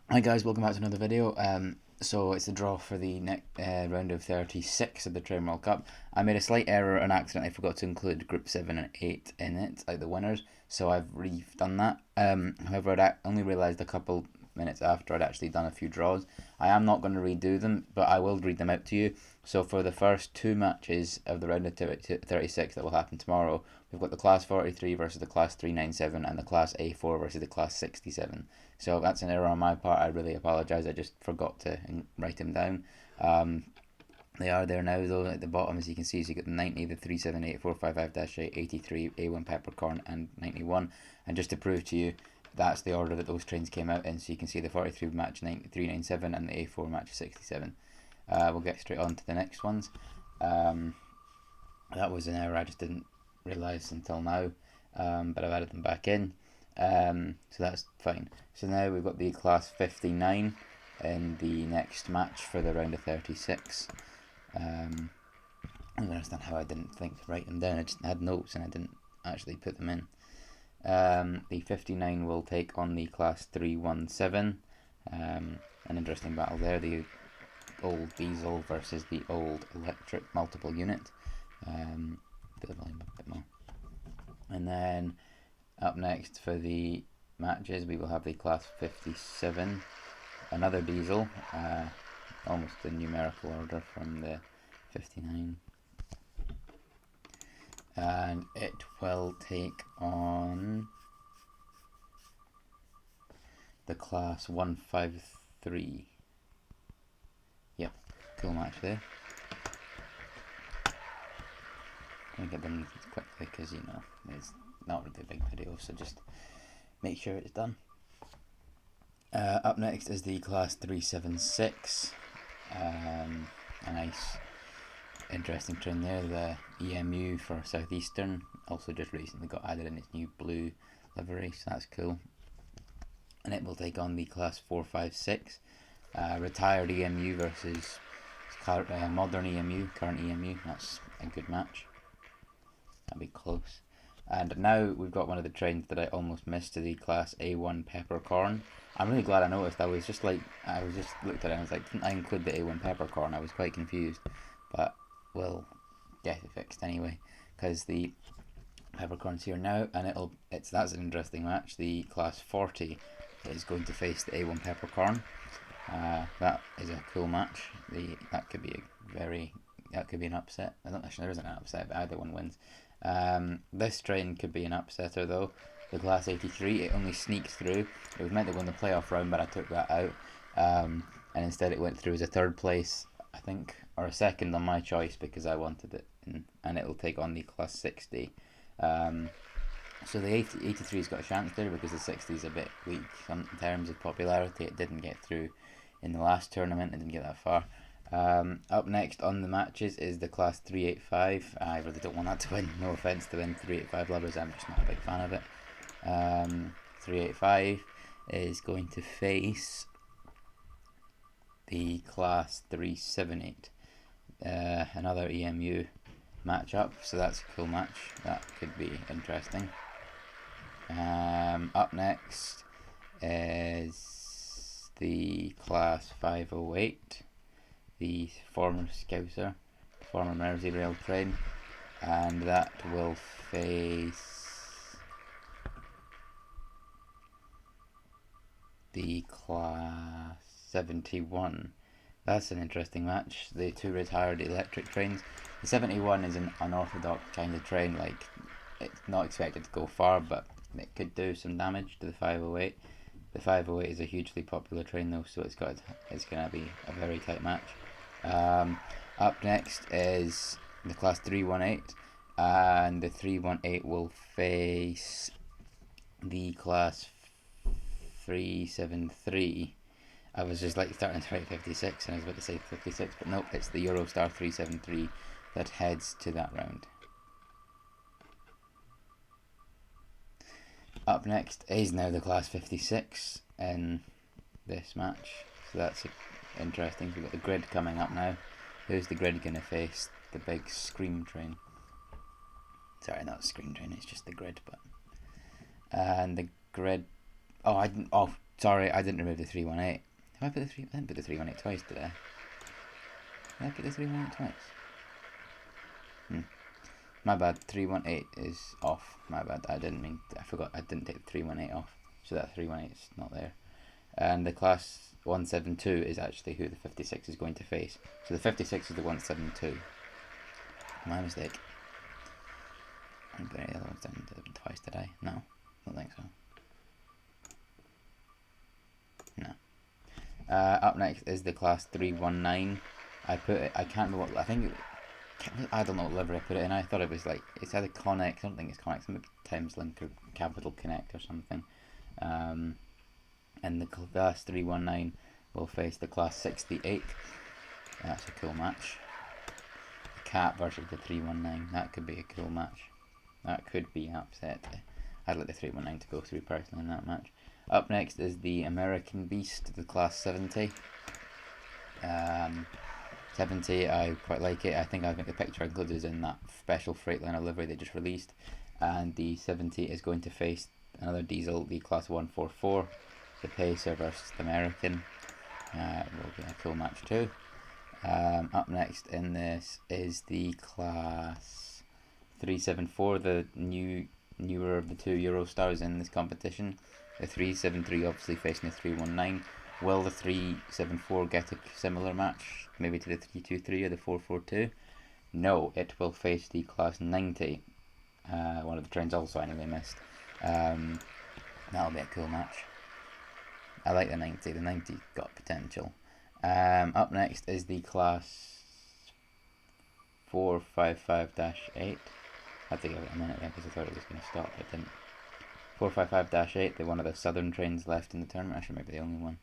Hi guys, welcome back to another video. So it's the draw for the next round of 36 of the Train World Cup. I made a slight error and accidentally forgot to include Group 7 and 8 in it, like the winners, so I've redone that. However, I'd only realised a couple minutes after I'd actually done a few draws. I am not going to redo them, but I will read them out to you. So for the first two matches of the round of 36 that will happen tomorrow, we've got the Class 43 versus the Class 397 and the Class A4 versus the Class 67. So that's an error on my part. I really apologise. I just forgot to write them down. Um, they are there now though at the bottom, as you can see. So you get the 90, the 378, 455-8, 83, A1 Peppercorn, and 91. And just to prove to you, that's the order that those trains came out in. So you can see the 43 match 397 and the A4 match 67. We'll get straight on to the next ones. Um, that was an error I just didn't realise until now, but I've added them back in. So that's fine. So now we've got the class 59 in the next match for the round of 36. I don't understand how I didn't think to write them down. I just had notes and I didn't actually put them in. The 59 will take on the class 317. An interesting battle there. The old diesel versus the old electric multiple unit. Bit of volume a bit more. And then up next for the matches, we will have the class 57, another diesel, almost in numerical order from the 59. And it will take on the class 153. Yep, cool match there. I'm going to get them quickly because, it's not really a big video, so just make sure it's done. Up next is the class 376. A nice, interesting train there. The EMU for Southeastern also just recently got added in its new blue livery, so that's cool. And it will take on the class 456. Retired EMU versus modern EMU, current EMU. That's a good match. That'll be close. And now we've got one of the trains that I almost missed, to the class A1 Peppercorn. I'm really glad I noticed. I was just looked at it and I was like, didn't I include the A1 Peppercorn? I was quite confused, but we'll get it fixed anyway, because the Peppercorn's here now, and that's an interesting match. The class 40 is going to face the A1 Peppercorn. That is a cool match. That could be an upset. I don't actually, there isn't an upset, but either one wins. This train could be an upsetter though. The class 83, it only sneaks through. It was meant to go in the playoff round, but I took that out. And instead it went through as a third place, I think, or a second on my choice because I wanted it. And it'll take on the class 60. So the 83's got a chance there because the 60 is a bit weak in terms of popularity. It didn't get through in the last tournament. It didn't get that far. Up next on the matches is the class 385. I really don't want that to win. No offense to them 385 lovers, I'm just not a big fan of it. 385 is going to face the class 378. Another EMU matchup, so that's a cool match. That could be interesting. Up next is the class 508, the former Scouser, former Merseyrail train, and that will face the class 71. That's an interesting match. The two retired electric trains. The 71 is an unorthodox kind of train, like it's not expected to go far, but it could do some damage to the 508. The 508 is a hugely popular train though, so it's going to be a very tight match. Up next is the class 318, and the 318 will face the class 373. I was just starting to write 56 and I was about to say 56, but nope, it's the Eurostar 373 that heads to that round. Up next is now the class 56 in this match, so that's interesting. We've got the grid coming up now. Who's the grid going to face? The big Scream train. Sorry, not Scream train, it's just the grid. And the grid. Oh, Sorry, I didn't remove the 318. Have I put the 3? I didn't put the 318 twice, did I? Did I put the 318 twice? My bad. 318 is off. My bad. I forgot. I didn't take the 318 off, so that 318 is not there. And the class 172 is actually who the 56 is going to face. So the 56 is the 172. My mistake. I didn't put the other ones down twice, did I? No, don't think so. No. Up next is the class 319. I can't remember what, I don't know what livery I put it in. I thought it was like, it's either Connex, I don't think it's Connex, maybe Thameslink or Capital Connect or something. And the class 319 will face the class 68. That's a cool match. The Cat versus the 319, that could be a cool match. That could be upset. I'd like the 319 to go through personally in that match. Up next is the American Beast, the class 70. 70, I quite like it. I think the picture included is in that special Freightliner livery they just released. And the 70 is going to face another diesel, the class 144. The Pacer versus the American. Will be a cool match too. Up next in this is the class 374, the newer of the two Eurostars in this competition. The 373 obviously facing the 319. Will the 374 get a similar match, maybe to the 323 or the 442? No, it will face the class 90. One of the trains also anyway missed. That'll be a cool match. I like the 90. The 90 got potential. Up next is the class 455-8. I had to give it a minute there because I thought it was going to stop, but it didn't. 455-8, they're one of the southern trains left in the tournament. Actually, maybe the only one.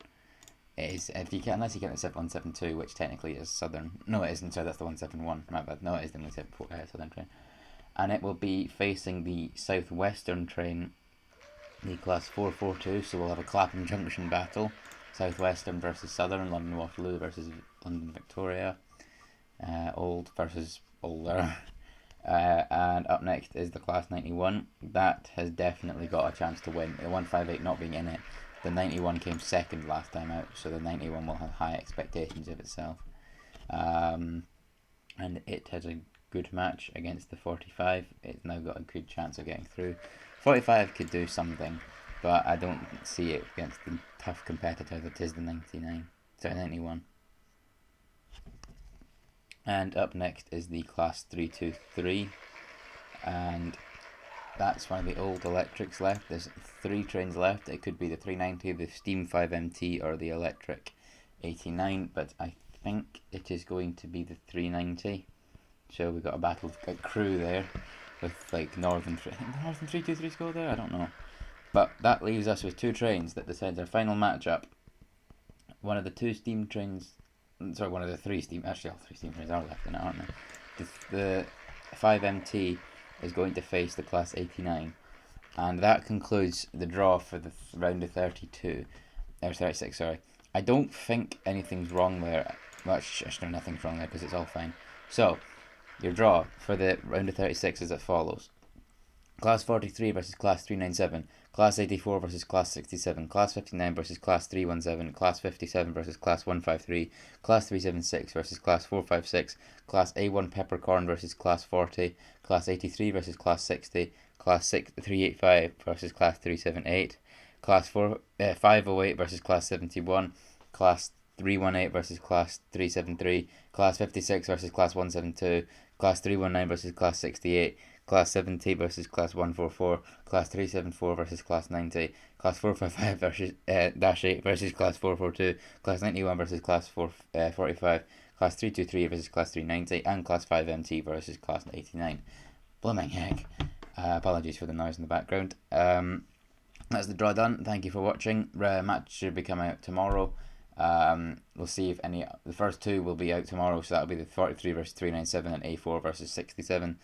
It is, unless you get the 172, which technically is southern. No, it isn't, sorry, that's the 171. My bad. No, it is the only southern train. And it will be facing the southwestern train, the class 442, so we'll have a Clapham Junction battle. Southwestern versus Southern, London Waterloo versus London Victoria. Old versus older. And up next is the class 91. That has definitely got a chance to win. The 158 not being in it. The 91 came second last time out, so the 91 will have high expectations of itself. And it has a good match against the 45. It's now got a good chance of getting through. 45 could do something, but I don't see it against the tough competitor that is the 91. And up next is the class 323, and that's one of the old electrics left. There's 3 trains left. It could be the 390, the Steam 5MT, or the electric 89, but I think it is going to be the 390. So we've got a battle of crew there with like Northern 323s go there? I don't know. But that leaves us with 2 trains that decides our final matchup. One of the 2 steam trains, sorry, one of the 3 steam, actually all 3 steam trains are left in it, aren't they? The 5MT is going to face the class 89. And that concludes the draw for the round of 32. Or 36, sorry. I don't think anything's wrong there. Well, no, nothing's wrong there because it's all fine. So, your draw for the round of 36 is as follows. Class 43 versus Class 397, Class 84 versus Class 67, Class 59 versus Class 317, Class 57 versus Class 153, Class 376 versus Class 456, Class A1 Peppercorn versus Class 40, Class 83 versus Class 60, Class 385 versus Class 378, Class 508 versus Class 71, Class 318 versus Class 373, Class 56 versus Class 172, Class 319 versus Class 68, Class 70 versus Class 144, Class 374 versus Class 90, Class 455 versus -8 versus Class 442, Class 91 versus Class 445, Class 323 versus Class 390, and Class 5MT versus Class 89. Blooming heck. Apologies for the noise in the background. That's the draw done. Thank you for watching. Match should be coming out tomorrow. We'll see if the first 2 will be out tomorrow, so that'll be the 43 versus 397 and A4 versus 67.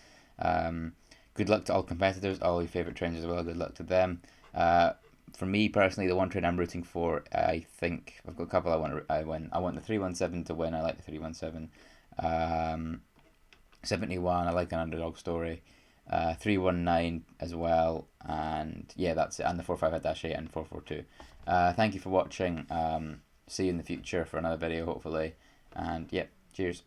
Good luck to all competitors, all your favourite trains as well. Good luck to them. For me personally, the one train I'm rooting for, I think I've got a couple I win. I want the 317 to win. I like the 317. 71, I like an underdog story. 319 as well, and yeah, that's it. And the 455-8 and 442. Thank you for watching. See you in the future for another video, hopefully. And yep, cheers.